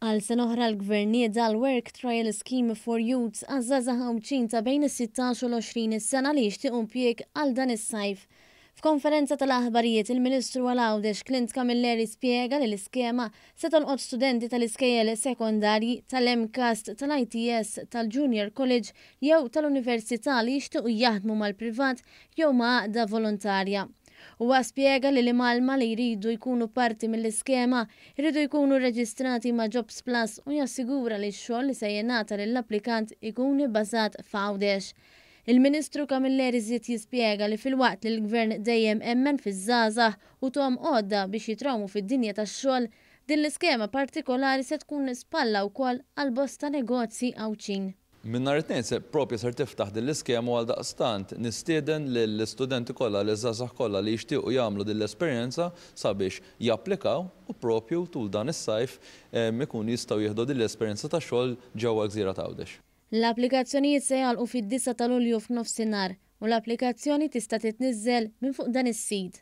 Għal sena oħra l-gvernijiet dal-Work Trial Scheme for Youths għażaża ħawċin ta' bejn is-16 u l-20 is-sena li jixtiequ impjieg għal dan is-sajf. F'konferenza tal-aħbarijiet il-Ministru għal-Għawdex Clint Camilleri spjega li l-iskema se tolqot studenti tal-iskejjel sekondarji tal-MCAST, tal-ITS, tal-Junior College jew tal-Università li jixtiequ jaħdmu mal-privat jew ma' għaqda volontarja. Huwa spjega li l-malma li jridu jkunu parti mill-iskema jridu jkunu reġistrati ma' Jobs Plus u jassigura li x-xogħol li se jingħata lill-applikant ikun ibbażat f'Għawdex. Il-Ministru Camilleri żied jispjega li fil-waqt li l-Gvern dejjem emmen fiż-żgħażagħ u tom għodda biex jitrawmu fid-dinja tax-xogħol, din l-iskema partikolari se tkun spalla wkoll għal bosta negozji għawċin. Min nhar it-tnejn se proprju ser tiftaħ din l-iskema għal daqstant nistieden lill-istudenti kollha l-żgħażagħ kollha li jixtiequ jagħmlu din l-esperjenza sabiex japplikaw u proprju tul dan is-sajf ikun jistgħu jieħdu din l-esperjenza ta' xogħol ġewwa Gżira ta' Għawdex. L-applikazzjonijiet se jgħalqu fid-9 ta' Lulju f'nofsinhar u l-applikazzjoni tista' titniżżel minn fuq dan is-sit.